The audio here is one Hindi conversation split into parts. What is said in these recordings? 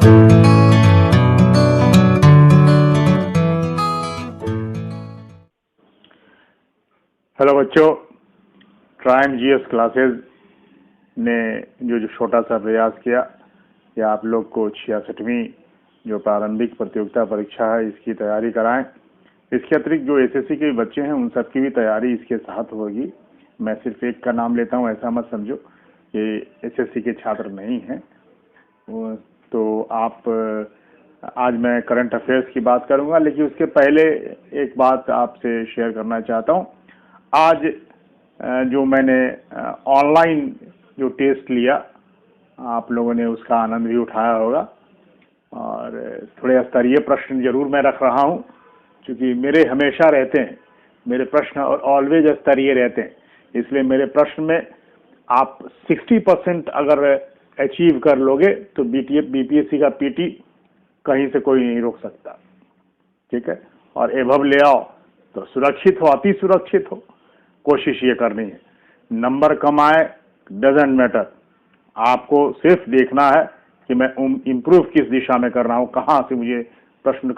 हेलो बच्चों, ट्राइम जीएस क्लासेस ने जो छोटा सा प्रयास किया कि आप लोग को 66वीं जो प्रारंभिक प्रतियोगिता परीक्षा है इसकी तैयारी कराएं। इसके अतिरिक्त जो एसएससी के बच्चे हैं उन सबकी भी तैयारी इसके साथ होगी। मैं सिर्फ एक का नाम लेता हूं, ऐसा मत समझो कि एसएससी के छात्र नहीं हैं। तो आप आज मैं करंट अफेयर्स की बात करूंगा, लेकिन उसके पहले एक बात आपसे शेयर करना चाहता हूं। आज जो मैंने ऑनलाइन जो टेस्ट लिया, आप लोगों ने उसका आनंद भी उठाया होगा और थोड़े स्तरीय प्रश्न जरूर मैं रख रहा हूं, क्योंकि मेरे हमेशा रहते हैं, मेरे प्रश्न और ऑलवेज स्तरीय रहते हैं। इसलिए मेरे प्रश्न में आप 60% अगर अचीव कर लोगे तो बीपीएससी का पीटी कहीं से कोई नहीं रोक सकता, ठीक है। और एभव ले आओ तो सुरक्षित हो, अति सुरक्षित हो। कोशिश ये करनी है, नंबर कम आए डजंट मैटर, आपको सिर्फ देखना है कि मैं इम्प्रूव किस दिशा में कर रहा हूँ, कहाँ से मुझे प्रश्न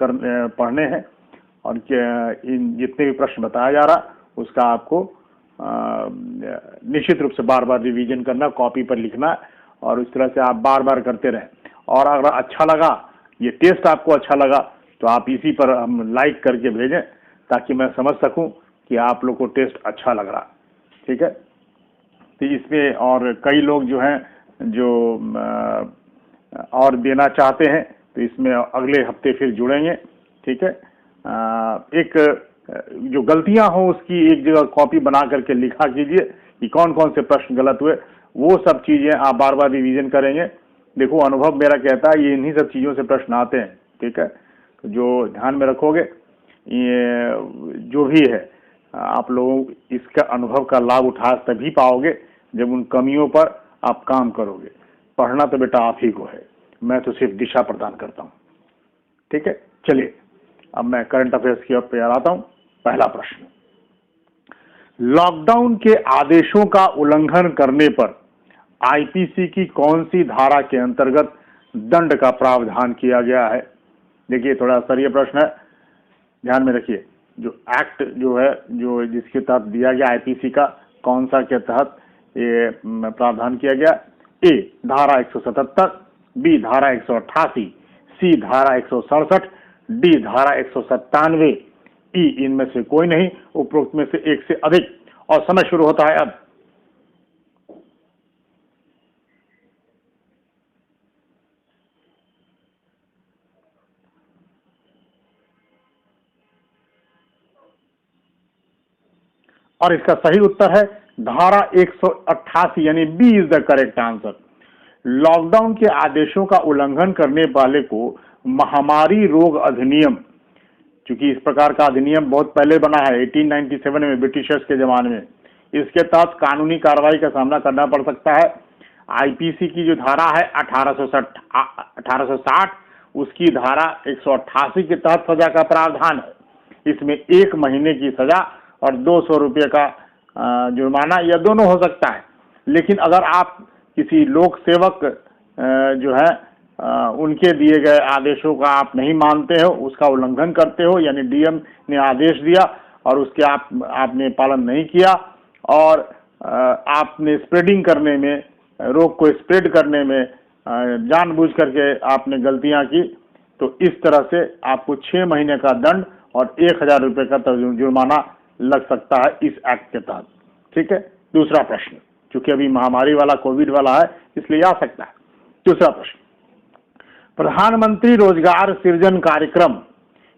पढ़ने हैं और इन जितने भी प्रश्न बताया जा रहा उसका आपको निश्चित रूप से बार बार रिवीजन करना, कॉपी पर लिखना और उस तरह से आप बार बार करते रहें। और अगर अच्छा लगा, ये टेस्ट आपको अच्छा लगा तो आप इसी पर हम लाइक करके भेजें ताकि मैं समझ सकूं कि आप लोग को टेस्ट अच्छा लग रहा, ठीक है। तो इसमें और कई लोग जो हैं जो और देना चाहते हैं तो इसमें अगले हफ्ते फिर जुड़ेंगे, ठीक है। एक जो गलतियां हो उसकी एक जगह कॉपी बना करके लिखा कीजिए कि कौन कौन से प्रश्न गलत हुए, वो सब चीजें आप बार बार रिवीजन करेंगे। देखो, अनुभव मेरा कहता है ये इन्हीं सब चीजों से प्रश्न आते हैं, ठीक है। तो जो ध्यान में रखोगे, ये जो भी है आप लोगों इसका अनुभव का लाभ उठा तभी पाओगे जब उन कमियों पर आप काम करोगे। पढ़ना तो बेटा आप ही को है, मैं तो सिर्फ दिशा प्रदान करता हूं, ठीक है। चलिए अब मैं करंट अफेयर्स की ओर तैयार आता हूं। पहला प्रश्न, लॉकडाउन के आदेशों का उल्लंघन करने पर आईपीसी की कौन सी धारा के अंतर्गत दंड का प्रावधान किया गया है? देखिए, थोड़ा स्तरीय प्रश्न है, ध्यान में रखिए। जो एक्ट जो है, जो जिसके तहत दिया गया आईपीसी का, कौन सा के तहत ये प्रावधान किया गया? ए धारा 177, बी धारा 188, सी धारा 167, डी धारा 197, ई इनमें से कोई नहीं, उपरोक्त में से एक से अधिक। और समय शुरू होता है अब। और इसका सही उत्तर है धारा 188, यानी B is the correct answer. Lockdown के आदेशों का उल्लंघन करने वाले को महामारी रोग अधिनियम, क्योंकि इस प्रकार का अधिनियम बहुत पहले बना है 1897 में, ब्रिटिशर्स के जमाने में, इसके तहत कानूनी कार्रवाई का सामना करना पड़ सकता है। आईपीसी की जो धारा है 1860, उसकी धारा 188 के तहत सजा का प्रावधान है। इसमें 1 महीने की सजा और 200 रुपये का जुर्माना, या दोनों हो सकता है। लेकिन अगर आप किसी लोक सेवक जो है उनके दिए गए आदेशों का आप नहीं मानते हो, उसका उल्लंघन करते हो, यानी डीएम ने आदेश दिया और उसके आपने पालन नहीं किया और आपने स्प्रेडिंग करने में, रोग को स्प्रेड करने में जानबूझ करके आपने गलतियां की, तो इस तरह से आपको 6 महीने का दंड और 1000 रुपये का जुर्माना लग सकता है इस एक्ट के तहत, ठीक है। दूसरा प्रश्न, क्योंकि अभी महामारी वाला, कोविड वाला है, इसलिए आ सकता है। दूसरा प्रश्न, प्रधानमंत्री रोजगार सृजन कार्यक्रम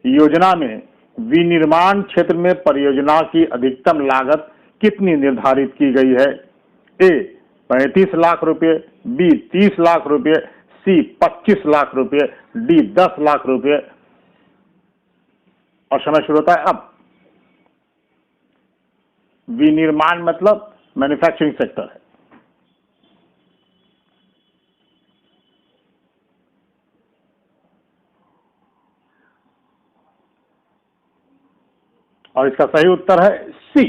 योजना में विनिर्माण क्षेत्र में परियोजना की अधिकतम लागत कितनी निर्धारित की गई है? ए 35 लाख रुपए, बी 30 लाख रुपए, सी 25 लाख रुपए, डी 10 लाख रुपए। और समय शुरू होता है अब। विनिर्माण मतलब मैन्युफैक्चरिंग सेक्टर है। और इसका सही उत्तर है सी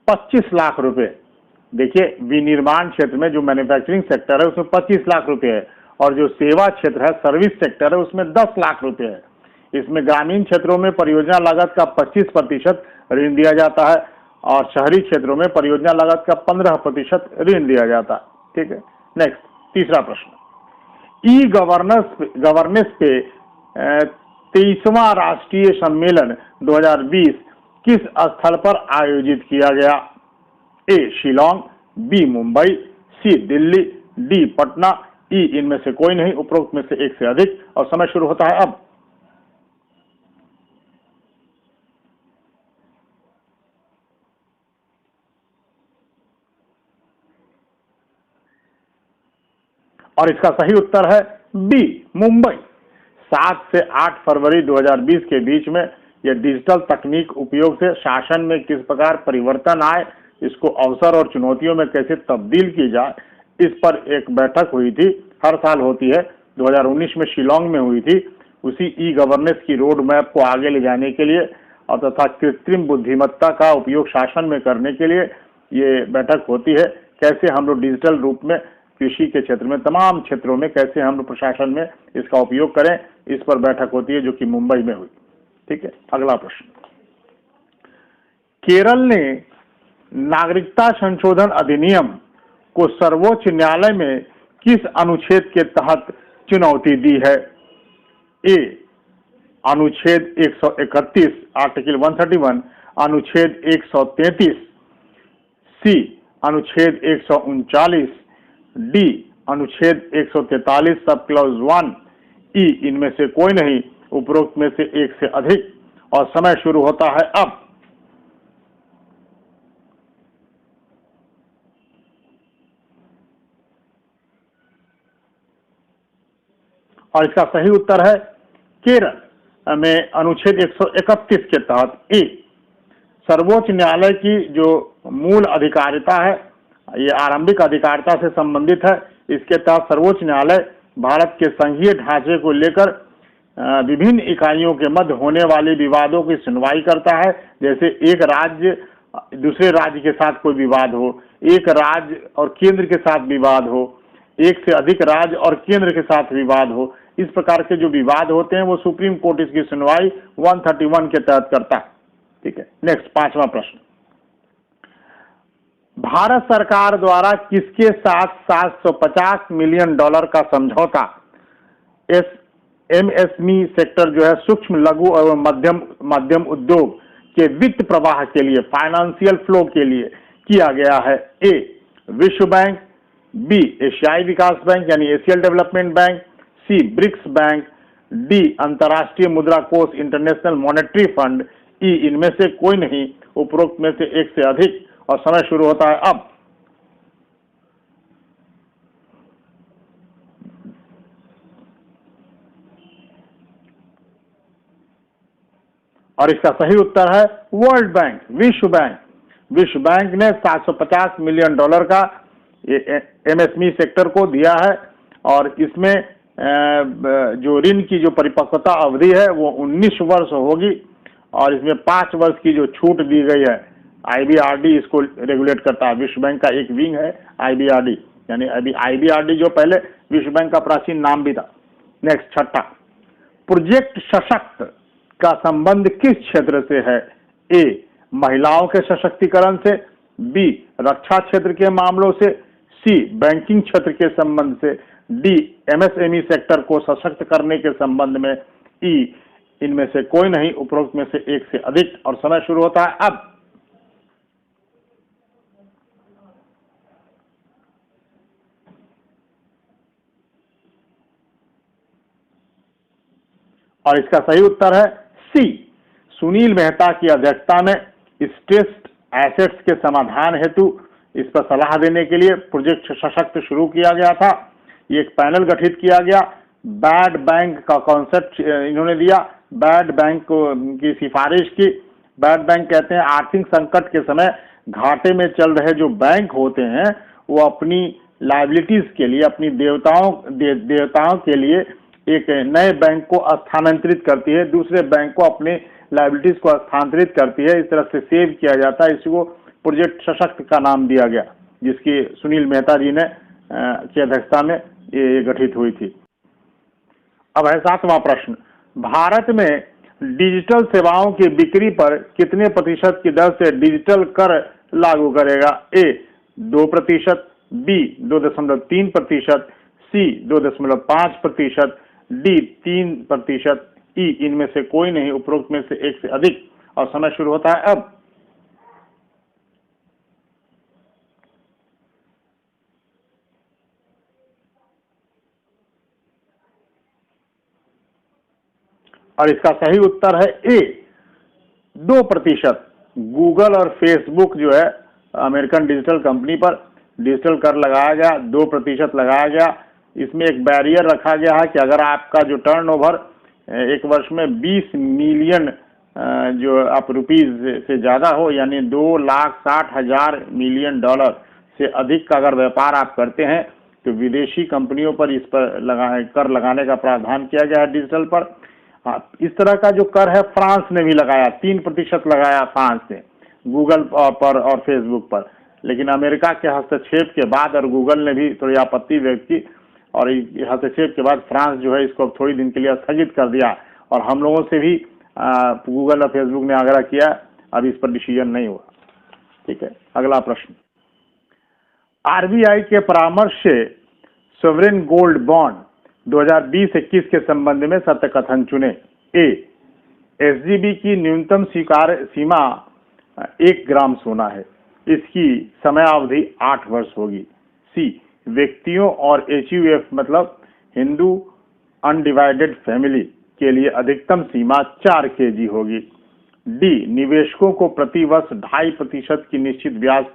25 लाख रुपए। देखिए, विनिर्माण क्षेत्र में जो मैन्युफैक्चरिंग सेक्टर है उसमें 25 लाख रुपए है और जो सेवा क्षेत्र है, सर्विस सेक्टर है, उसमें 10 लाख रुपए है। इसमें ग्रामीण क्षेत्रों में परियोजना लागत का 25% ऋण दिया जाता है और शहरी क्षेत्रों में परियोजना लागत का 15% ऋण दिया जाता है। ठीक है, नेक्स्ट तीसरा प्रश्न, ई गवर्नेंस पे 23वां राष्ट्रीय सम्मेलन 2020 किस स्थल पर आयोजित किया गया? ए शिलोंग, बी मुंबई, सी दिल्ली, डी पटना, ई इनमें से कोई नहीं, उपरोक्त में से एक से अधिक। और समय शुरू होता है अब। और इसका सही उत्तर है बी मुंबई। 7 से 8 फरवरी 2020 के बीच में यह डिजिटल तकनीक उपयोग से शासन में किस प्रकार परिवर्तन आए, इसको अवसर और चुनौतियों में कैसे तब्दील की जाए, इस पर एक बैठक हुई थी। हर साल होती है, 2019 में शिलोंग में हुई थी। उसी ई गवर्नेंस की रोड मैप को आगे ले जाने के लिए और तथा कृत्रिम बुद्धिमत्ता का उपयोग शासन में करने के लिए ये बैठक होती है। कैसे हम लोग डिजिटल रूप में कृषि के क्षेत्र में, तमाम क्षेत्रों में कैसे हम लोग प्रशासन में इसका उपयोग करें, इस पर बैठक होती है, जो कि मुंबई में हुई। ठीक है, अगला प्रश्न, केरल ने नागरिकता संशोधन अधिनियम को सर्वोच्च न्यायालय में किस अनुच्छेद के तहत चुनौती दी है? ए अनुच्छेद 131 आर्टिकल 131, अनुच्छेद 133, सी अनुच्छेद 139, डी अनुच्छेद 143 सब क्लॉज 1, ई इनमें से कोई नहीं, उपरोक्त में से एक से अधिक। और समय शुरू होता है अब। और इसका सही उत्तर है केरल में अनुच्छेद 131 के तहत। ए सर्वोच्च न्यायालय की जो मूल अधिकारिता है, ये आरंभिक अधिकारिता से संबंधित है। इसके तहत सर्वोच्च न्यायालय भारत के संघीय ढांचे को लेकर विभिन्न इकाइयों के मध्य होने वाले विवादों की सुनवाई करता है। जैसे एक राज्य दूसरे राज्य के साथ कोई विवाद हो, एक राज्य और केंद्र के साथ विवाद हो, एक से अधिक राज्य और केंद्र के साथ विवाद हो, इस प्रकार के जो विवाद होते हैं वो सुप्रीम कोर्ट इसकी सुनवाई 131 के तहत करता है। ठीक है, नेक्स्ट पांचवा प्रश्न, भारत सरकार द्वारा किसके साथ $750 मिलियन का समझौता एमएसएमई सेक्टर जो है सूक्ष्म लघु और मध्यम उद्योग के वित्त प्रवाह के लिए, फाइनेंशियल फ्लो के लिए किया गया है? ए विश्व बैंक, बी एशियाई विकास बैंक यानी एशियन डेवलपमेंट बैंक, सी ब्रिक्स बैंक, डी अंतर्राष्ट्रीय मुद्रा कोष इंटरनेशनल मॉनेटरी फंड, ई इनमें से कोई नहीं, उपरोक्त में से एक से अधिक। और समय शुरू होता है अब। और इसका सही उत्तर है वर्ल्ड बैंक, विश्व बैंक। विश्व बैंक ने $750 मिलियन का एमएसएमई सेक्टर को दिया है और इसमें जो ऋण की जो परिपक्वता अवधि है वो 19 वर्ष होगी और इसमें 5 वर्ष की जो छूट दी गई है। आईबीआरडी इसको रेगुलेट करता है। विश्व बैंक का एक विंग है आईबीआरडी, यानी अभी आईबीआरडी जो पहले विश्व बैंक का प्राचीन नाम भी था। नेक्स्ट छठा, प्रोजेक्ट सशक्त का संबंध किस क्षेत्र से है? ए महिलाओं के सशक्तिकरण से, बी रक्षा क्षेत्र के मामलों से, सी बैंकिंग क्षेत्र के संबंध से, डी एमएसएमई सेक्टर को सशक्त करने के संबंध में, ई इनमें से कोई नहीं, उपरोक्त में से एक से अधिक। और समय शुरू होता है अब। और इसका सही उत्तर है सी सुनील मेहता की अध्यक्षता में स्ट्रेस्ड एसेट्स के समाधान हेतु इस पर सलाह देने के लिए प्रोजेक्ट सशक्त शुरू किया गया था। ये एक पैनल गठित किया गया। बैड बैंक का कॉन्सेप्ट इन्होंने दिया, बैड बैंक की सिफारिश की। बैड बैंक कहते हैं आर्थिक संकट के समय घाटे में चल रहे जो बैंक होते हैं वो अपनी लायबिलिटीज के लिए, अपनी देवताओं के लिए एक नए बैंक को स्थानांतरित करती है, दूसरे बैंक को अपने लायबिलिटीज को स्थानांतरित करती है। इस तरह से सेव किया जाता है। इसको प्रोजेक्ट सशक्त का नाम दिया गया, जिसकी सुनील मेहता जी ने की अध्यक्षता में ये गठित हुई थी। अब है 7वां प्रश्न, भारत में डिजिटल सेवाओं की बिक्री पर कितने प्रतिशत की दर से डिजिटल कर लागू करेगा? ए 2%, बी 2.3%, सी 2.5%, डी 3%, ई इनमें से कोई नहीं, उपरोक्त में से एक से अधिक। और समय शुरू होता है अब। और इसका सही उत्तर है ए 2%। गूगल और फेसबुक जो है अमेरिकन डिजिटल कंपनी पर डिजिटल कर लगाया गया, 2% लगाया गया। इसमें एक बैरियर रखा गया है कि अगर आपका जो टर्नओवर एक वर्ष में 20 मिलियन जो आप रुपीज से ज़्यादा हो, यानी 2,60,000 मिलियन डॉलर से अधिक का अगर व्यापार आप करते हैं तो विदेशी कंपनियों पर इस पर कर लगाने का प्रावधान किया गया है डिजिटल पर। इस तरह का जो कर है फ्रांस ने भी लगाया, 3% लगाया फ्रांस ने गूगल पर और फेसबुक पर। लेकिन अमेरिका के हस्तक्षेप के बाद और गूगल ने भी थोड़ी आपत्ति व्यक्त की और हस्तक्षेप के बाद फ्रांस जो है इसको थोड़ी दिन के लिए स्थगित कर दिया। और हम लोगों से भी गूगल और फेसबुक ने आग्रह किया, अब इस पर डिसीजन नहीं हुआ। ठीक है, अगला प्रश्न, आरबीआई के परामर्श से सोवरेन गोल्ड बॉन्ड 2020-21 के संबंध में सत्य कथन चुने। ए एसजीबी की न्यूनतम स्वीकार्य सीमा 1 ग्राम सोना है, इसकी समयावधि 8 वर्ष होगी। सी व्यक्तियों और एचयूएफ मतलब हिंदू अनडिवाइडेड फैमिली के लिए अधिकतम सीमा 4 केजी होगी। डी निवेशकों को प्रति वर्ष 2.5% की निश्चित ब्याज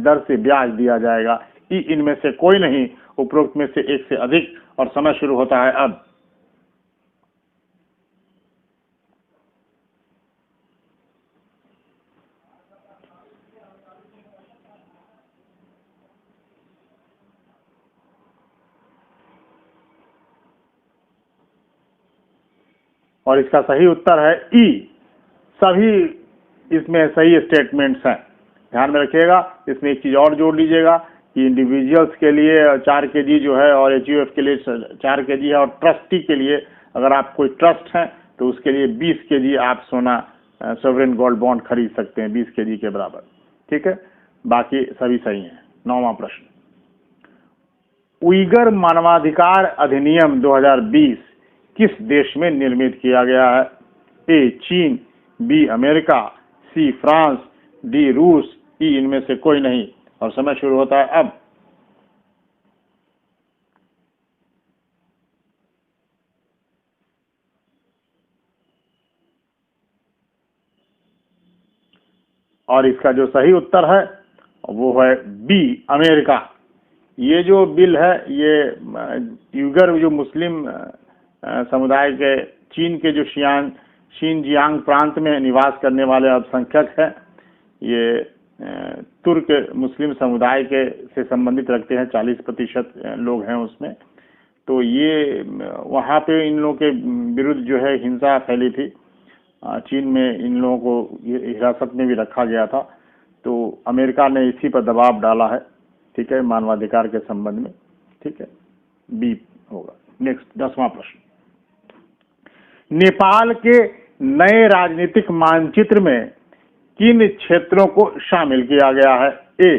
दर से ब्याज दिया जाएगा। ई इनमें से कोई नहीं, उपरोक्त में से एक से अधिक। और समय शुरू होता है अब। और इसका सही उत्तर है ई, सभी इसमें सही स्टेटमेंट्स हैं। ध्यान में रखिएगा, इसमें एक चीज और जोड़ लीजिएगा कि इंडिविजुअल्स के लिए 4 केजी जो है और एचयूएफ के लिए 4 केजी है, और ट्रस्टी के लिए अगर आप कोई ट्रस्ट है तो उसके लिए 20 केजी आप सोना सोवरेन गोल्ड बॉन्ड खरीद सकते हैं, 20 केजी के बराबर। ठीक है, बाकी सभी सही है। 9वां प्रश्न, उइगर मानवाधिकार अधिनियम 2020 किस देश में निर्मित किया गया है? ए चीन, B America, C France, D रूस, ई इनमें से कोई नहीं। और समय शुरू होता है अब। और इसका जो सही उत्तर है वो है बी अमेरिका। ये जो बिल है ये उइगर जो मुस्लिम समुदाय के चीन के जो शिनजियांग प्रांत में निवास करने वाले अल्पसंख्यक हैं, ये तुर्क मुस्लिम समुदाय के से संबंधित रखते हैं, 40% लोग हैं उसमें। तो ये वहाँ पे इन लोगों के विरुद्ध जो है हिंसा फैली थी। चीन में इन लोगों को हिरासत में भी रखा गया था। तो अमेरिका ने इसी पर दबाव डाला है। ठीक है, मानवाधिकार के संबंध में। ठीक है, बी होगा। नेक्स्ट 10वां प्रश्न, नेपाल के नए राजनीतिक मानचित्र में किन क्षेत्रों को शामिल किया गया है? ए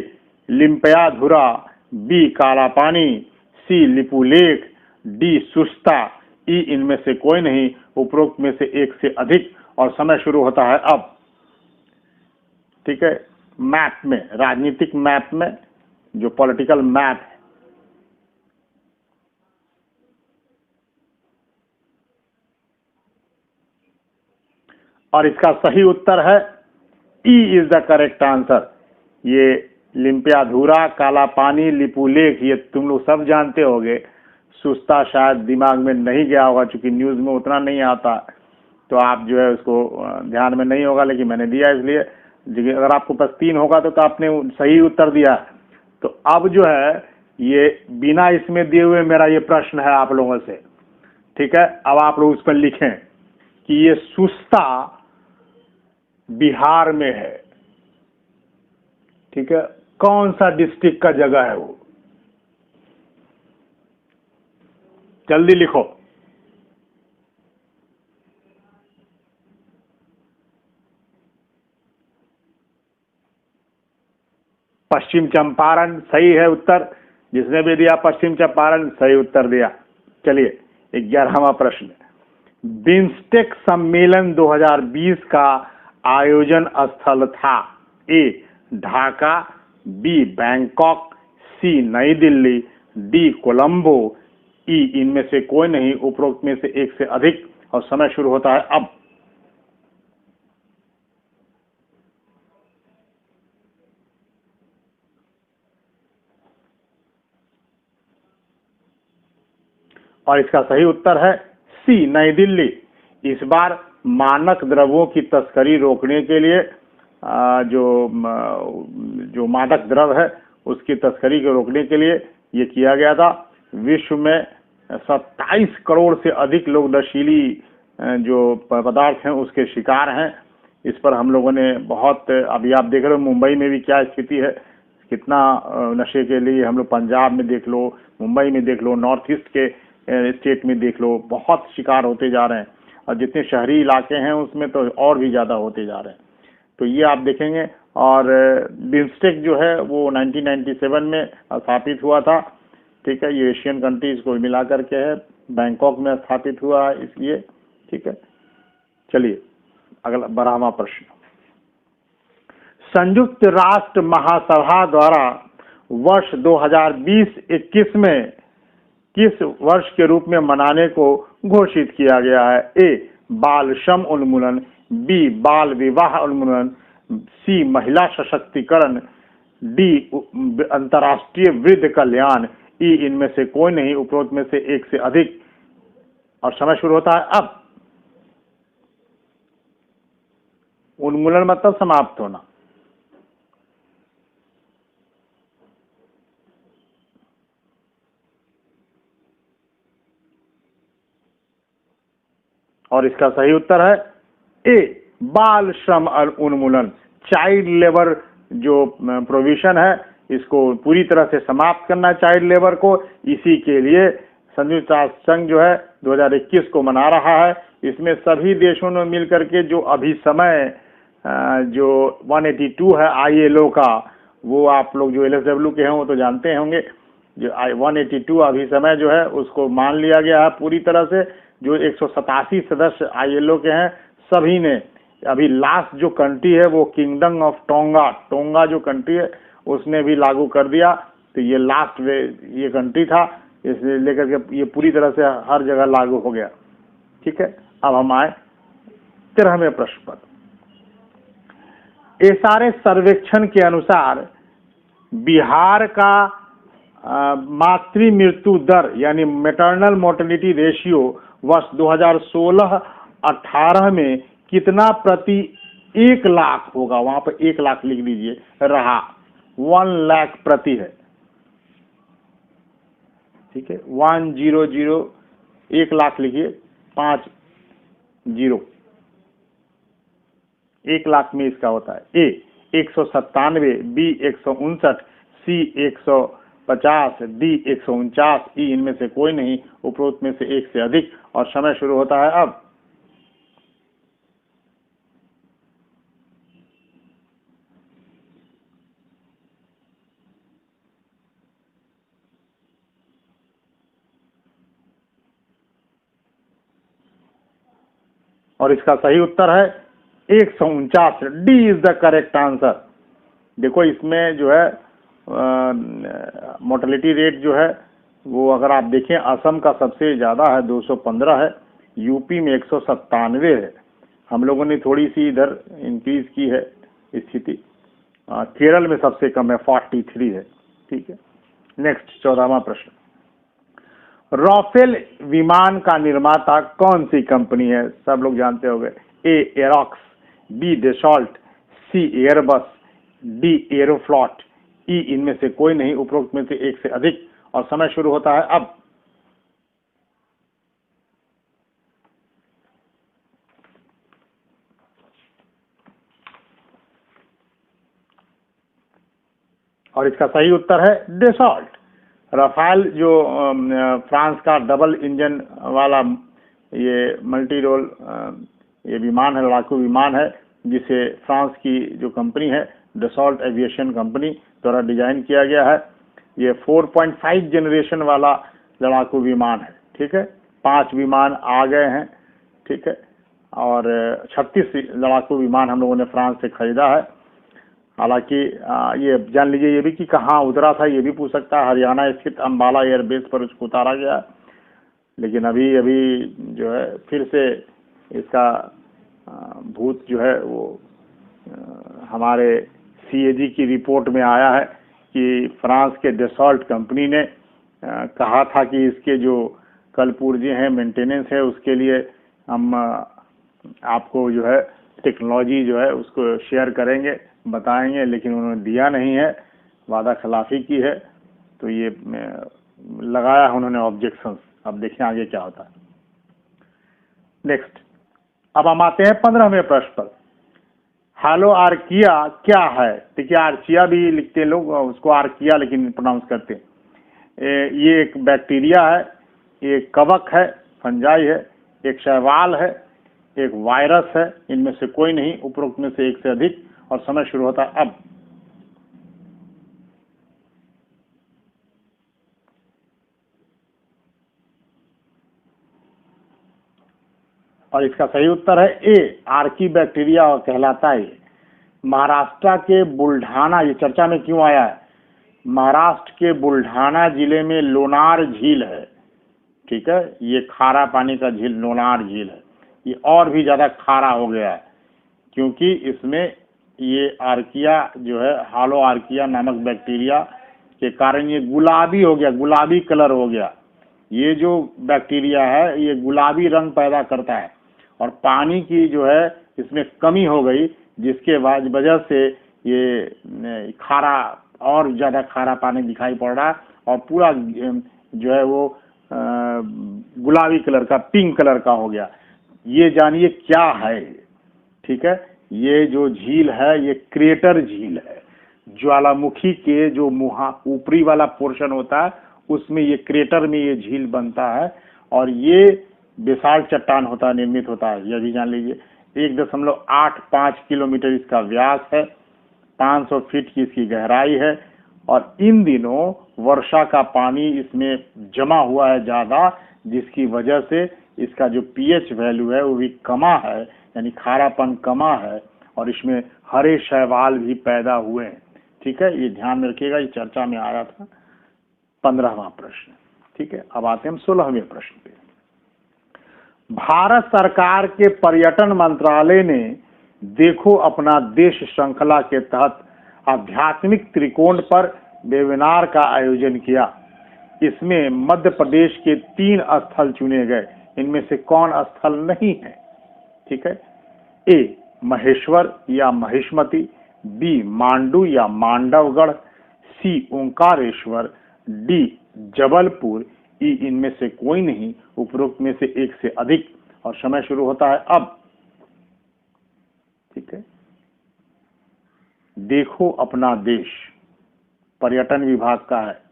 लिम्पयाधुरा, बी काला पानी, सी लिपुलेख, डी सुस्ता, ई इनमें से कोई नहीं, उपरोक्त में से एक से अधिक। और समय शुरू होता है अब। ठीक है, मैप में, राजनीतिक मैप में, जो पॉलिटिकल मैप है, और इसका सही उत्तर है E is the correct answer. ये लिम्पियाधुरा, काला पानी, लिपुलेख ये तुम लोग सब जानते होगे। सुस्ता शायद दिमाग में नहीं गया होगा, चूंकि न्यूज में उतना नहीं आता, तो आप जो है उसको ध्यान में नहीं होगा, लेकिन मैंने दिया इसलिए। अगर आपको पास 3 होगा तो आपने सही उत्तर दिया। तो अब जो है ये बिना इसमें दिए हुए मेरा ये प्रश्न है आप लोगों से। ठीक है, अब आप लोग उस पर लिखें कि ये सुस्ता बिहार में है। ठीक है, कौन सा डिस्ट्रिक्ट का जगह है वो? जल्दी लिखो। पश्चिम चंपारण सही है उत्तर। जिसने भी दिया पश्चिम चंपारण सही उत्तर दिया। चलिए 11वां प्रश्न। बिम्स्टेक सम्मेलन 2020 का आयोजन स्थल था। ए ढाका, बी बैंकॉक, सी नई दिल्ली, डी कोलंबो, ई इनमें से कोई नहीं, उपरोक्त में से एक से अधिक। और समय शुरू होता है अब। और इसका सही उत्तर है सी नई दिल्ली। इस बार मानक द्रव्यों की तस्करी रोकने के लिए जो मादक द्रव है उसकी तस्करी को रोकने के लिए ये किया गया था। विश्व में 27 करोड़ से अधिक लोग नशीली जो पदार्थ हैं उसके शिकार हैं। इस पर हम लोगों ने बहुत, अभी आप देख रहे हो मुंबई में भी क्या स्थिति है, कितना नशे के लिए हम लोग पंजाब में देख लो, मुंबई में देख लो, नॉर्थ ईस्ट के स्टेट में देख लो, बहुत शिकार होते जा रहे हैं। और जितने शहरी इलाके हैं उसमें तो और भी ज़्यादा होते जा रहे हैं। तो ये आप देखेंगे। और बिम्स्टेक जो है वो 1997 में स्थापित हुआ था। ठीक है, ये एशियन कंट्रीज को मिला करके है, बैंकॉक में स्थापित हुआ है इसलिए। ठीक है, चलिए अगला 12वां प्रश्न। संयुक्त राष्ट्र महासभा द्वारा वर्ष 2020-21 में किस वर्ष के रूप में मनाने को घोषित किया गया है? ए बाल श्रम उन्मूलन, बी बाल विवाह उन्मूलन, सी महिला सशक्तिकरण, डी अंतर्राष्ट्रीय वृद्ध कल्याण, ई इनमें से कोई नहीं, उपरोक्त में से एक से अधिक। और समय शुरू होता है अब। उन्मूलन मतलब समाप्त होना। और इसका सही उत्तर है ए बाल श्रम उन्मूलन। चाइल्ड लेबर जो प्रोविजन है इसको पूरी तरह से समाप्त करना, चाइल्ड लेबर को। इसी के लिए संयुक्त राष्ट्र संघ जो है 2021 को मना रहा है। इसमें सभी देशों ने मिलकर के जो अभी समय जो 182 है ILO का, वो आप लोग जो LSW के हैं वो तो जानते होंगे। जो 182 अभी समय जो है उसको मान लिया गया है पूरी तरह से। जो 187 सदस्य ILO के हैं सभी ने, अभी लास्ट जो कंट्री है वो किंगडम ऑफ टोंगा जो कंट्री है उसने भी लागू कर दिया। तो ये लास्ट ये कंट्री था, इसलिए लेकर के ये पूरी तरह से हर जगह लागू हो गया। ठीक है, अब हम आए 13वें प्रश्न पर। SRA सर्वेक्षण के अनुसार बिहार का मातृ मृत्यु दर यानी मैटरनल मोर्टेलिटी रेशियो वर्ष 2016-18 में कितना प्रति 1 लाख होगा? वहां पर 1 लाख लिख लीजिए, रहा 1 लाख प्रति है। ठीक है, 100, 1 लाख लिखिए, 5 0, 1 लाख में इसका होता है। ए 197, बी 159, सी 150, डी 149, ई इनमें से कोई नहीं, उपरोक्त में से एक से अधिक। और समय शुरू होता है अब। और इसका सही उत्तर है 149, D is the correct answer. देखो इसमें जो है मोर्टेलिटी रेट जो है वो अगर आप देखें असम का सबसे ज़्यादा है, 215 है, यूपी में 197 है। हम लोगों ने थोड़ी सी इधर इंक्रीज की है स्थिति। केरल में सबसे कम है, 43 है। ठीक है, नेक्स्ट 14वां प्रश्न। राफेल विमान का निर्माता कौन सी कंपनी है? सब लोग जानते होंगे। ए एरोक्स, बी डेसॉल्ट, सी एयरबस, डी एरोफ्लॉट, ई इनमें से कोई नहीं, उपरोक्त में से एक से अधिक। और समय शुरू होता है अब। और इसका सही उत्तर है डेसॉल्ट। राफेल जो फ्रांस का डबल इंजन वाला ये मल्टी रोल ये विमान है, लड़ाकू विमान है, जिसे फ्रांस की जो कंपनी है डसॉल्ट एविएशन कंपनी द्वारा डिजाइन किया गया है। ये 4.5 जनरेशन वाला लड़ाकू विमान है। ठीक है, 5 विमान आ गए हैं। ठीक है, और 36 लड़ाकू विमान हम लोगों ने फ्रांस से खरीदा है। हालांकि ये जान लीजिए ये भी कि कहाँ उतरा था, ये भी पूछ सकता है। हरियाणा स्थित अंबाला एयरबेस पर उसको उतारा गया, लेकिन अभी जो है फिर से इसका भूत जो है वो हमारे सीएजी की रिपोर्ट में आया है कि फ्रांस के डसॉल्ट कंपनी ने कहा था कि इसके जो कल पुर्जे हैं, मेंटेनेंस है, उसके लिए हम आपको जो है टेक्नोलॉजी जो है उसको शेयर करेंगे, बताएंगे, लेकिन उन्होंने दिया नहीं है, वादा खिलाफी की है। तो ये लगाया उन्होंने ऑब्जेक्शंस। अब देखें आगे क्या होता है। नेक्स्ट, अब हम आते हैं 15वें प्रश्न पर। हालो आर्किया क्या है? देखिए आर्चिया भी लिखते हैं लोग, उसको आर्किया लेकिन प्रोनाउंस करते हैं। ये एक बैक्टीरिया है, एक कवक है, फंजाई है, एक शैवाल है, एक वायरस है। इनमें से कोई नहीं, उपरोक्त में से एक से अधिक। और समय शुरू होता है अब। और इसका सही उत्तर है ए, आर्की बैक्टीरिया कहलाता है। महाराष्ट्र के बुल्ढाना, ये चर्चा में क्यों आया है? महाराष्ट्र के बुल्ढाना जिले में लोनार झील है। ठीक है, ये खारा पानी का झील लोनार झील है। ये और भी ज्यादा खारा हो गया है क्योंकि इसमें ये आर्किया जो है, हालो आर्किया नामक बैक्टीरिया के कारण ये गुलाबी हो गया, गुलाबी कलर हो गया। ये जो बैक्टीरिया है ये गुलाबी रंग पैदा करता है और पानी की जो है इसमें कमी हो गई, जिसके वजह से ये खारा, और ज्यादा खारा पानी दिखाई पड़ रहा है और पूरा जो है वो गुलाबी कलर का, पिंक कलर का हो गया। ये जानिए क्या है। ठीक है, ये जो झील है ये क्रेटर झील है। ज्वालामुखी के जो ऊपरी वाला पोर्शन होता है उसमें ये क्रेटर में ये झील बनता है और ये विशाल चट्टान होता है, निर्मित होता है। यह भी जान लीजिए। 1.85 किलोमीटर इसका व्यास है, 500 फीट की इसकी गहराई है और इन दिनों वर्षा का पानी इसमें जमा हुआ है ज्यादा, जिसकी वजह से इसका जो पीएच वैल्यू है वो भी कमा है, यानी खारापन कमा है और इसमें हरे शैवाल भी पैदा हुए हैं। ठीक है, ये ध्यान में रखिएगा, ये चर्चा में आया था। 15वां प्रश्न। ठीक है, अब आते हैं हम 16वें प्रश्न पे। भारत सरकार के पर्यटन मंत्रालय ने देखो अपना देश श्रृंखला के तहत आध्यात्मिक त्रिकोण पर वेबिनार का आयोजन किया। इसमें मध्य प्रदेश के 3 स्थल चुने गए। इनमें से कौन स्थल नहीं है? ठीक है, ए महेश्वर या महिष्मति, बी मांडू या मांडवगढ़, सी ओंकारेश्वर, डी जबलपुर, ई इनमें से कोई नहीं, उपरोक्त में से एक से अधिक। और समय शुरू होता है अब। ठीक है, देखो अपना देश पर्यटन विभाग का है।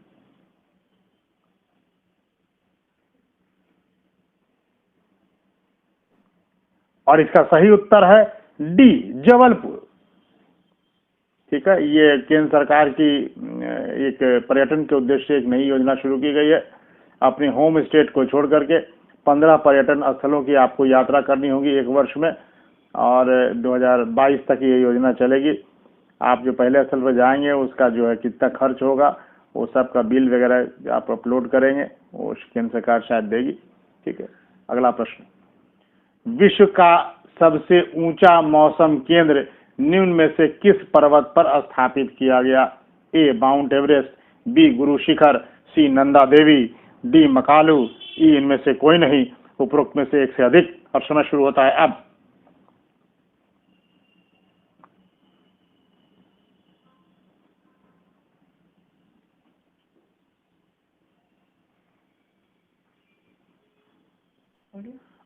और इसका सही उत्तर है डी जबलपुर। ठीक है, ये केंद्र सरकार की एक पर्यटन के उद्देश्य से एक नई योजना शुरू की गई है। अपने होम स्टेट को छोड़ करके 15 पर्यटन स्थलों की आपको यात्रा करनी होगी 1 वर्ष में और 2022 तक ये योजना चलेगी। आप जो पहले स्थल पर जाएंगे उसका जो है कितना खर्च होगा वो सब का बिल वगैरह आप अपलोड करेंगे, वो केंद्र सरकार शायद देगी। ठीक है, अगला प्रश्न। विश्व का सबसे ऊंचा मौसम केंद्र निम्न में से किस पर्वत पर स्थापित किया गया? ए mount Everest, B Guru Shikhar, सी नंदा देवी, डी मकालू, ई इनमें से कोई नहीं, उपरोक्त में से एक से अधिक। और समय शुरू होता है अब।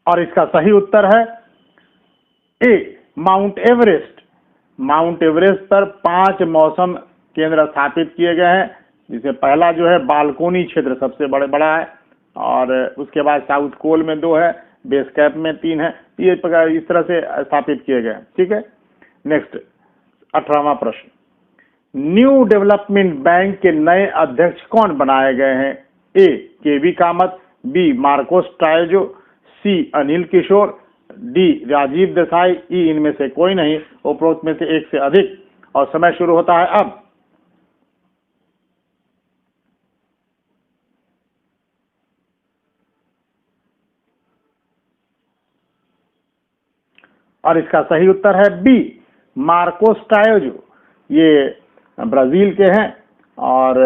और इसका सही उत्तर है ए माउंट एवरेस्ट। माउंट एवरेस्ट पर 5 मौसम केंद्र स्थापित किए गए हैं। जिसे पहला जो है बालकोनी क्षेत्र सबसे बड़ा है, और उसके बाद साउथ कोल में 2 है, बेस कैंप में 3 है। ये प्रकार इस तरह से स्थापित किए गए। ठीक है, नेक्स्ट 18वां प्रश्न, न्यू डेवलपमेंट बैंक के नए अध्यक्ष कौन बनाए गए हैं? ए केवी कामत, बी मार्कोस ट्रायोजो, सी अनिल किशोर, डी राजीव देसाई, ई इनमें से कोई नहीं, उपरोक्त में से एक से अधिक। और समय शुरू होता है अब। और इसका सही उत्तर है बी मार्कोस ट्रायोजो। ये ब्राजील के हैं और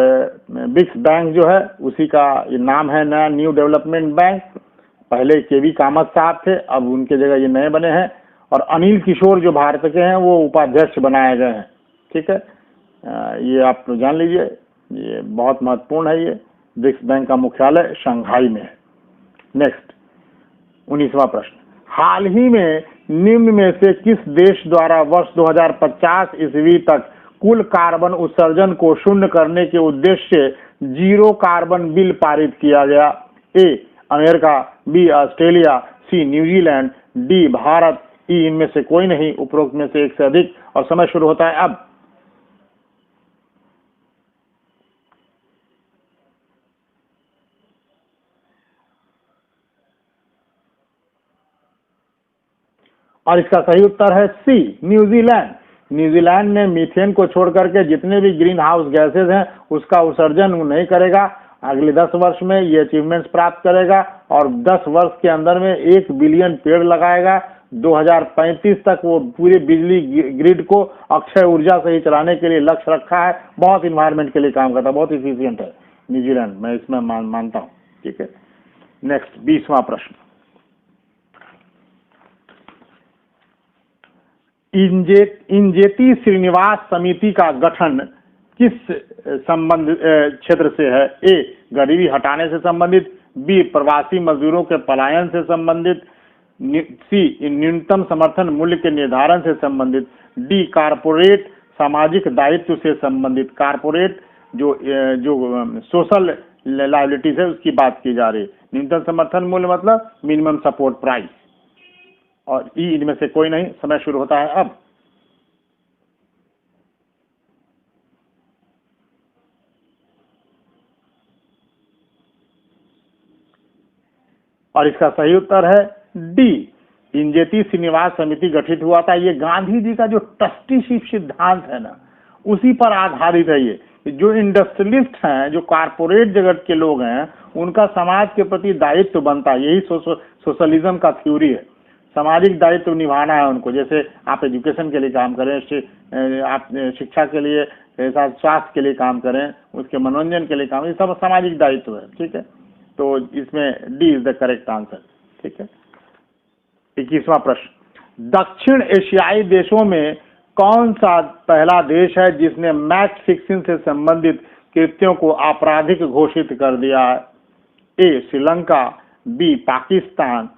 ब्रिक्स बैंक जो है उसी का ये नाम है, नया न्यू डेवलपमेंट बैंक। पहले केवी कामत साहब थे, अब उनके जगह ये नए बने हैं। और अनिल किशोर जो भारत के हैं वो उपाध्यक्ष बनाए गए हैं। ठीक है, ये आप जान लीजिए, ये बहुत महत्वपूर्ण है। ये ब्रिक्स बैंक का मुख्यालय शंघाई में है। नेक्स्ट 19वां प्रश्न, हाल ही में निम्न में से किस देश द्वारा वर्ष 2050 ईस्वी तक कुल कार्बन उत्सर्जन को शून्य करने के उद्देश्य से जीरो कार्बन बिल पारित किया गया? A America, B Australia, C New Zealand, D Bharat, E इनमें से कोई नहीं, उपरोक्त में से एक से अधिक। और समय शुरू होता है अब। और इसका सही उत्तर है सी न्यूजीलैंड। न्यूजीलैंड ने मीथेन को छोड़ करके जितने भी ग्रीन हाउस गैसेज हैं उसका उत्सर्जन नहीं करेगा। अगले 10 वर्ष में ये अचीवमेंट्स प्राप्त करेगा और 10 वर्ष के अंदर में 1 बिलियन पेड़ लगाएगा। 2035 तक वो पूरी बिजली ग्रिड को अक्षय ऊर्जा से ही चलाने के लिए लक्ष्य रखा है। बहुत इन्वायरमेंट के लिए काम करता है, बहुत इफिशियंट है न्यूजीलैंड, मैं इसमें मानता हूँ। ठीक है, नेक्स्ट 20वां प्रश्न, इंजेती श्रीनिवास समिति का गठन किस संबंध क्षेत्र से है? ए गरीबी हटाने से संबंधित, बी प्रवासी मजदूरों के पलायन से संबंधित, सी न्यूनतम समर्थन मूल्य के निर्धारण से संबंधित, डी कारपोरेट सामाजिक दायित्व से संबंधित। कारपोरेट जो सोशल लायबिलिटीज है उसकी बात की जा रही है। न्यूनतम समर्थन मूल्य मतलब मिनिमम सपोर्ट प्राइस। और ई इनमें से कोई नहीं। समय शुरू होता है अब। और इसका सही उत्तर है डी इंजेती श्रीनिवास समिति गठित हुआ था। ये गांधी जी का जो ट्रस्टीशिप सिद्धांत है ना, उसी पर आधारित है। ये जो इंडस्ट्रियलिस्ट हैं, जो कारपोरेट जगत के लोग हैं, उनका समाज के प्रति दायित्व बनता है। यही सोशलिज्म का थ्योरी है। सामाजिक दायित्व निभाना है उनको। जैसे आप एजुकेशन के लिए काम करें, आप शिक्षा के लिए, साथ स्वास्थ्य के लिए काम करें, उसके मनोरंजन के लिए काम, ये सब सामाजिक दायित्व है। ठीक है, तो इसमें D is the correct answer. ठीक है, 21वां प्रश्न, दक्षिण एशियाई देशों में कौन सा पहला देश है जिसने मैच फिक्सिंग से संबंधित कृत्यों को आपराधिक घोषित कर दिया है? ए श्रीलंका, बी पाकिस्तान,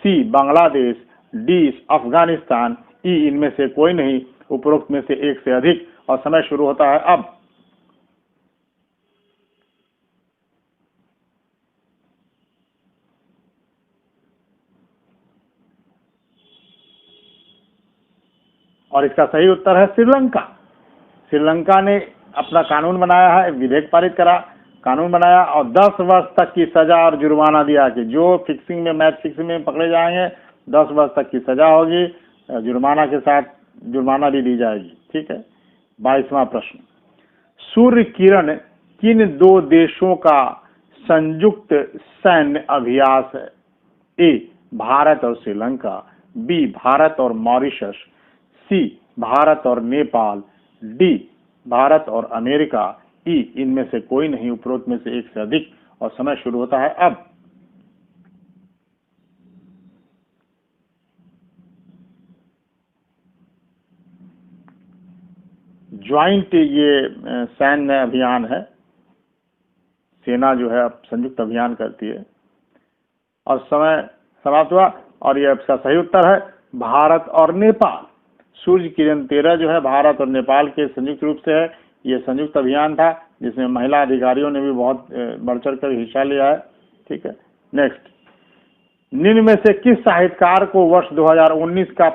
सी बांग्लादेश, डी अफगानिस्तान, ई इनमें से कोई नहीं, उपरोक्त में से एक से अधिक। और समय शुरू होता है अब। और इसका सही उत्तर है श्रीलंका। श्रीलंका ने अपना कानून बनाया है, विधेयक पारित करा, कानून बनाया और 10 वर्ष तक की सजा और जुर्माना दिया कि जो फिक्सिंग में, मैच फिक्सिंग में पकड़े जाएंगे 10 वर्ष तक की सजा होगी, जुर्माना के साथ जुर्माना भी दी जाएगी। ठीक है, 22वां प्रश्न, सूर्य किरण किन 2 देशों का संयुक्त सैन्य अभ्यास है? ए भारत और श्रीलंका, बी भारत और मॉरिशस, सी भारत और नेपाल, डी भारत और अमेरिका, ई इनमें से कोई नहीं, उपरोक्त में से एक से अधिक। और समय शुरू होता है अब। ज्वाइंट ये सैन्य अभियान है, सेना जो है अब संयुक्त अभियान करती है। और समय समाप्त हुआ। और यह इसका सही उत्तर है भारत और नेपाल। सूर्य किरण 13 जो है भारत और नेपाल के संयुक्त रूप से है। ये संयुक्त अभियान था जिसमें महिला अधिकारियों ने भी बहुत बढ़ चढ़ कर हिस्सा लिया है। ठीक है, नेक्स्ट, निम्न में से किस साहित्यकार को वर्ष 2019 का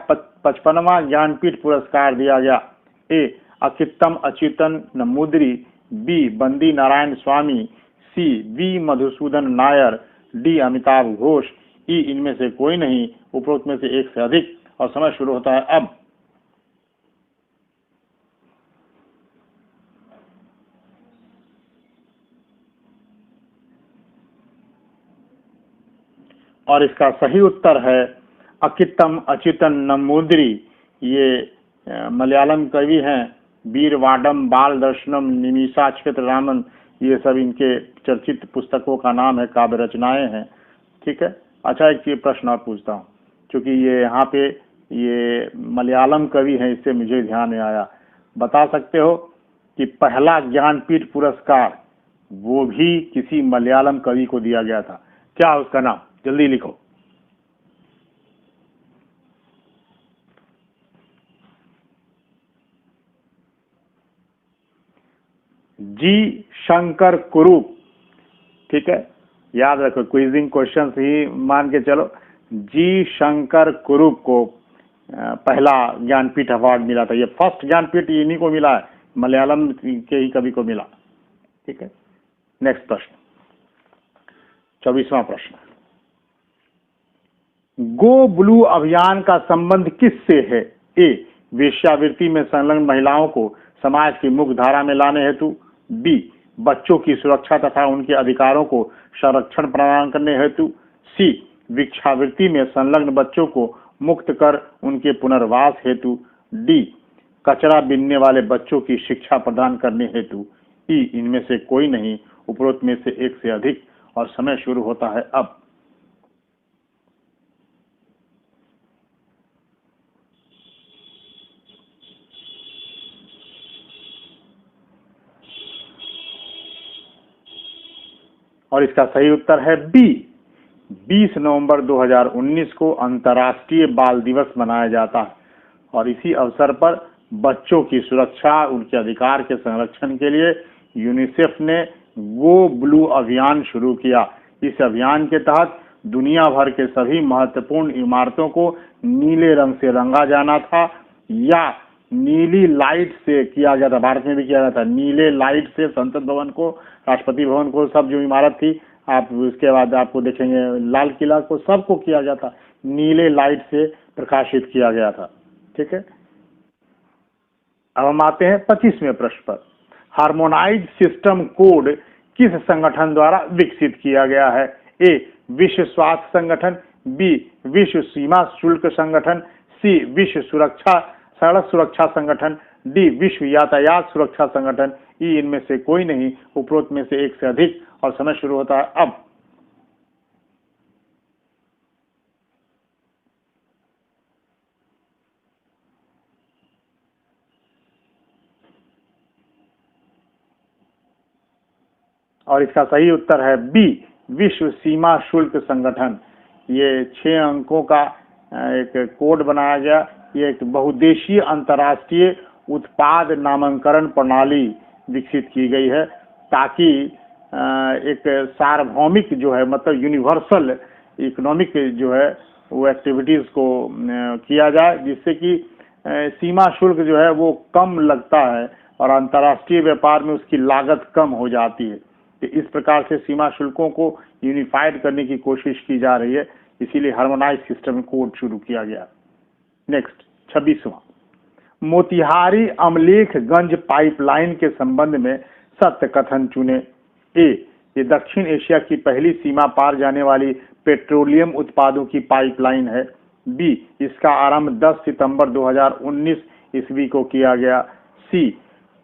55वां ज्ञानपीठ पुरस्कार दिया गया? ए अकित्तम अच्युतन नमूद्री, बी बंदी नारायण स्वामी, सी वी मधुसूदन नायर, डी अमिताभ घोष, ई इनमें से कोई नहीं, उपरोक्त में से एक से अधिक, और समय शुरू होता है अब। और इसका सही उत्तर है अकित्तम अच्युतन नमूद्री। ये मलयालम कवि हैं। वीरवाडम, बाल दर्शनम, निमिषा क्षेत्र रामन, ये सब इनके चर्चित पुस्तकों का नाम है, काव्य रचनाएं हैं। ठीक है, अच्छा एक प्रश्न और पूछता हूँ, क्योंकि ये यहाँ पे ये मलयालम कवि हैं, इससे मुझे ध्यान में आया। बता सकते हो कि पहला ज्ञानपीठ पुरस्कार वो भी किसी मलयालम कवि को दिया गया था, क्या उसका नाम? जल्दी लिखो। जी शंकर कुरूप। ठीक है, याद रखो, क्विजिंग क्वेश्चंस ही मान के चलो। जी शंकर कुरूप को पहला ज्ञानपीठ अवार्ड मिला था। ये फर्स्ट ज्ञानपीठ इन्हीं को मिला है, मलयालम के ही कवि को मिला। ठीक है, नेक्स्ट प्रश्न, 24वां प्रश्न, गो ब्लू अभियान का संबंध किससे है? ए वेश्यावृत्ति में संलग्न महिलाओं को समाज की मुख्य धारा में लाने हेतु, बी बच्चों की सुरक्षा तथा उनके अधिकारों को संरक्षण प्रदान करने हेतु, सी भिक्षावृत्ति में संलग्न बच्चों को मुक्त कर उनके पुनर्वास हेतु, डी कचरा बीनने वाले बच्चों की शिक्षा प्रदान करने हेतु, ई इनमें से कोई नहीं, उपरोक्त में से एक से अधिक, और समय शुरू होता है अब। और इसका सही उत्तर है बी। 20 नवंबर 2019 को अंतर्राष्ट्रीय बाल दिवस मनाया जाता है, और इसी अवसर पर बच्चों की सुरक्षा, उनके अधिकार के संरक्षण के लिए यूनिसेफ ने गो ब्लू अभियान शुरू किया। इस अभियान के तहत दुनिया भर के सभी महत्वपूर्ण इमारतों को नीले रंग से रंगा जाना था, या नीली लाइट से किया गया था। भारत में भी किया गया था, नीले लाइट से संसद भवन को, राष्ट्रपति भवन को, सब जो इमारत थी, आप उसके बाद आपको देखेंगे लाल किला को, सबको किया गया था, नीले लाइट से प्रकाशित किया गया था। ठीक है, अब हम आते हैं 25वें प्रश्न पर। हार्मोनाइज सिस्टम कोड किस संगठन द्वारा विकसित किया गया है? ए विश्व स्वास्थ्य संगठन, बी विश्व सीमा शुल्क संगठन, सी विश्व सड़क सुरक्षा संगठन, डी विश्व यातायात सुरक्षा संगठन, ई इनमें से कोई नहीं, उपरोक्त में से एक से अधिक, और समय शुरू होता है अब। और इसका सही उत्तर है बी विश्व सीमा शुल्क संगठन। ये 6 अंकों का एक कोड बनाया गया। ये एक बहुउद्देशीय अंतर्राष्ट्रीय उत्पाद नामांकन प्रणाली विकसित की गई है, ताकि एक सार्वभौमिक जो है, मतलब यूनिवर्सल इकोनॉमिक जो है वो एक्टिविटीज को किया जाए, जिससे कि सीमा शुल्क जो है वो कम लगता है और अंतर्राष्ट्रीय व्यापार में उसकी लागत कम हो जाती है। तो इस प्रकार से सीमा शुल्कों को यूनिफाइड करने की कोशिश की जा रही है, इसीलिए हार्मोनाइज सिस्टम कोड शुरू किया गया। नेक्स्ट 26वां, मोतिहारी अमलेखगंज पाइपलाइन के संबंध में सत्य कथन चुने। ए ये दक्षिण एशिया की पहली सीमा पार जाने वाली पेट्रोलियम उत्पादों की पाइपलाइन है। बी इसका आरंभ 10 सितंबर 2019 ईस्वी को किया गया। सी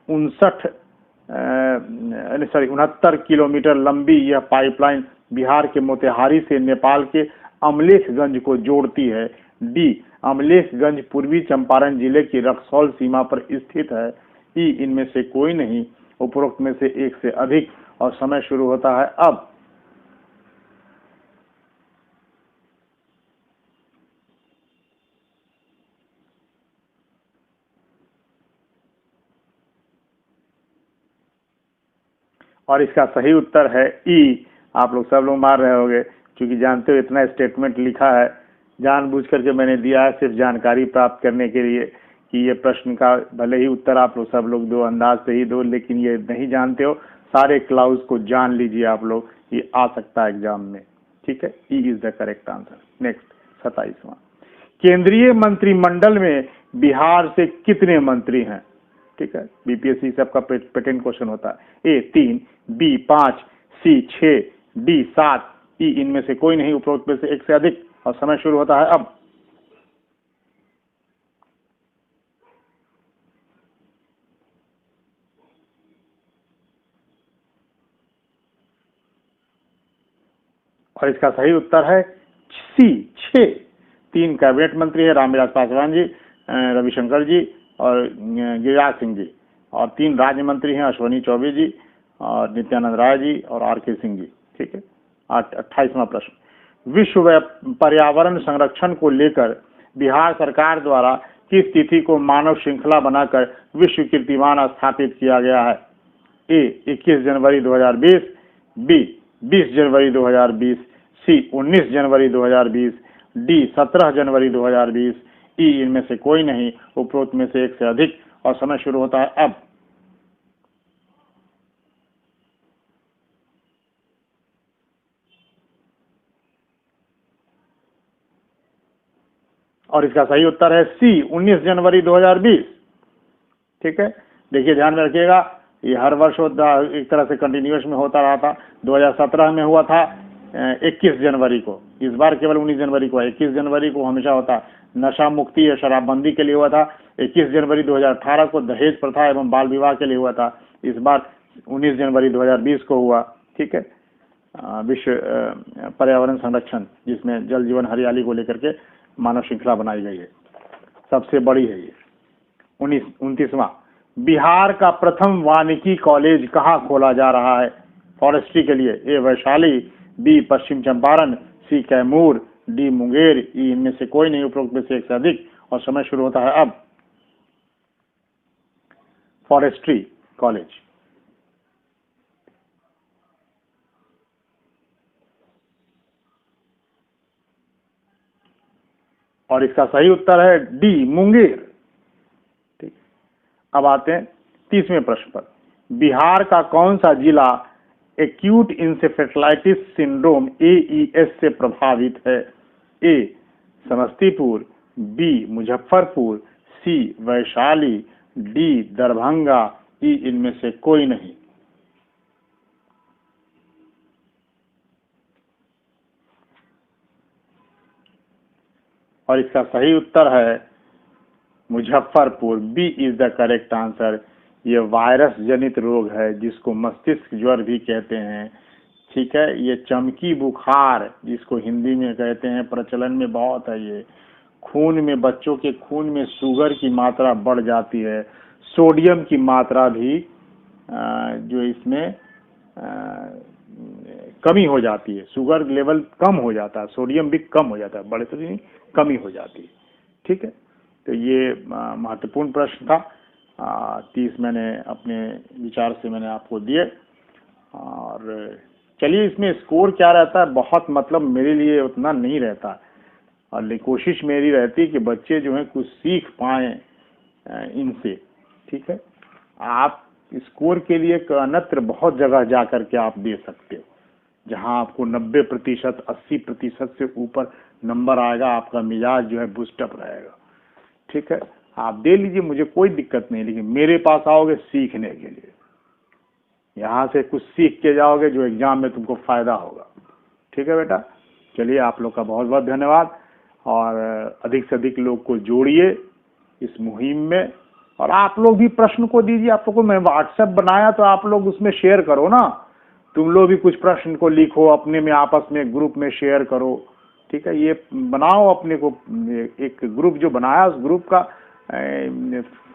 69 किलोमीटर लंबी यह पाइपलाइन बिहार के मोतिहारी से नेपाल के अमलेखगंज को जोड़ती है। डी अमलेखगंज पूर्वी चंपारण जिले की रक्सौल सीमा पर स्थित है। ई इनमें से कोई नहीं, उपरोक्त में से एक से अधिक, और समय शुरू होता है अब। और इसका सही उत्तर है ई। आप लोग सब लोग मार रहे होंगे, क्योंकि जानते हो इतना स्टेटमेंट लिखा है, जानबूझ करके मैंने दिया है सिर्फ जानकारी प्राप्त करने के लिए कि ये प्रश्न का भले ही उत्तर आप लोग सब लोग दो, अंदाज से ही दो, लेकिन ये नहीं जानते हो, सारे क्लाउज को जान लीजिए आप लोग, ये आ सकता है एग्जाम में। ठीक है, E is the correct answer. Next 27वां, केंद्रीय मंत्रिमंडल में बिहार से कितने मंत्री हैं? ठीक है, बीपीएससी से आपका पेटेंट क्वेश्चन होता है। ए 3, बी 5, सी 6, डी 7, ई इनमें से कोई नहीं, उपरोक्त में से एक से अधिक। और समय शुरू होता है अब। और इसका सही उत्तर है सी 6। 3 कैबिनेट मंत्री है, रामविलास पासवान जी, रविशंकर जी और गिरिराज सिंह जी। और 3 राज्य मंत्री हैं, अश्विनी चौबे जी और नित्यानंद राय जी और आर.के. सिंह जी। ठीक है, 28वां प्रश्न, विश्व पर्यावरण संरक्षण को लेकर बिहार सरकार द्वारा किस तिथि को मानव श्रृंखला बनाकर विश्व कीर्तिमान स्थापित किया गया है? ए 21 जनवरी 2020, बी 20 जनवरी 2020, सी 19 जनवरी 2020, डी 17 जनवरी 2020, ई इनमें से कोई नहीं, उपरोक्त में से एक से अधिक। और समय शुरू होता है अब। और इसका सही उत्तर है सी 19 जनवरी 2020। ठीक है, देखिए ध्यान में रखिएगा, ये हर वर्ष एक तरह से कंटिन्यूस में होता रहा था। 2017 में हुआ था 21 जनवरी को, इस बार केवल 19 जनवरी को है। 21 जनवरी को हमेशा होता, नशा मुक्ति या शराबबंदी के लिए हुआ था। 21 जनवरी 2018 को दहेज प्रथा एवं बाल विवाह के लिए हुआ था। इस बार 19 जनवरी 2020 को हुआ। ठीक है, विश्व पर्यावरण संरक्षण, जिसमें जल जीवन हरियाली को लेकर के मानव श्रृंखला बनाई गई है, सबसे बड़ी है ये। 29वां, बिहार का प्रथम वानिकी कॉलेज कहाँ खोला जा रहा है फॉरेस्ट्री के लिए? ए वैशाली, बी पश्चिम चंपारण, सी कैमूर, डी मुंगेर, ई इनमें से कोई नहीं, उपरोक्त में से एक से अधिक। और समय शुरू होता है अब। Forestry college. और इसका सही उत्तर है डी मुंगेर। ठीक, अब आते हैं 30वें प्रश्न पर। बिहार का कौन सा जिला एक्यूट इंसेफेलाइटिस सिंड्रोम AES से प्रभावित है? A Samastipur, B Muzaffarpur, C Vaishali, D Darbhanga, E इनमें से कोई नहीं। और इसका सही उत्तर है Muzaffarpur, B is the correct answer. ये वायरस जनित रोग है जिसको मस्तिष्क ज्वर भी कहते हैं। ठीक है, ये चमकी बुखार जिसको हिंदी में कहते हैं, प्रचलन में बहुत है ये। खून में, बच्चों के खून में शुगर की मात्रा बढ़ जाती है, सोडियम की मात्रा भी जो इसमें कमी हो जाती है, शुगर लेवल कम हो जाता है, सोडियम भी कम हो जाता है, बड़े तो नहीं, कमी हो जाती है। ठीक है, तो ये महत्वपूर्ण प्रश्न था। 30 मैंने अपने विचार से मैंने आपको दिए। और चलिए, इसमें स्कोर क्या रहता है, बहुत मतलब मेरे लिए उतना नहीं रहता, और कोशिश मेरी रहती है कि बच्चे जो हैं कुछ सीख पाएँ इनसे। ठीक है, आप स्कोर के लिए अन्यत्र बहुत जगह जा कर के आप दे सकते हो, जहां आपको 90%, 80% से ऊपर नंबर आएगा, आपका मिजाज जो है बूस्टअप रहेगा। ठीक है, आप दे लीजिए, मुझे कोई दिक्कत नहीं, लेकिन मेरे पास आओगे सीखने के लिए, यहाँ से कुछ सीख के जाओगे जो एग्जाम में तुमको फायदा होगा। ठीक है बेटा, चलिए आप लोग का बहुत बहुत धन्यवाद, और अधिक से अधिक लोग को जोड़िए इस मुहिम में, और आप लोग भी प्रश्न को दीजिए। आप लोग को मैं व्हाट्सएप बनाया तो आप लोग उसमें शेयर करो ना, तुम लोग भी कुछ प्रश्न को लिखो, अपने में आपस में ग्रुप में शेयर करो। ठीक है, ये बनाओ अपने को एक ग्रुप जो बनाया, उस ग्रुप का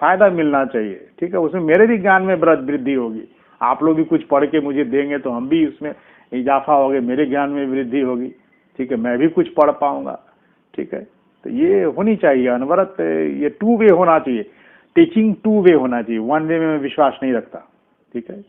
फायदा मिलना चाहिए। ठीक है, उसमें मेरे भी ज्ञान में वृद्धि होगी, आप लोग भी कुछ पढ़ के मुझे देंगे तो हम भी उसमें इजाफा होगे, मेरे ज्ञान में वृद्धि होगी। ठीक है, मैं भी कुछ पढ़ पाऊंगा। ठीक है, तो ये होनी चाहिए अनवरत, ये 2 वे होना चाहिए, टीचिंग 2 वे होना चाहिए, 1 वे में मैं विश्वास नहीं रखता। ठीक है।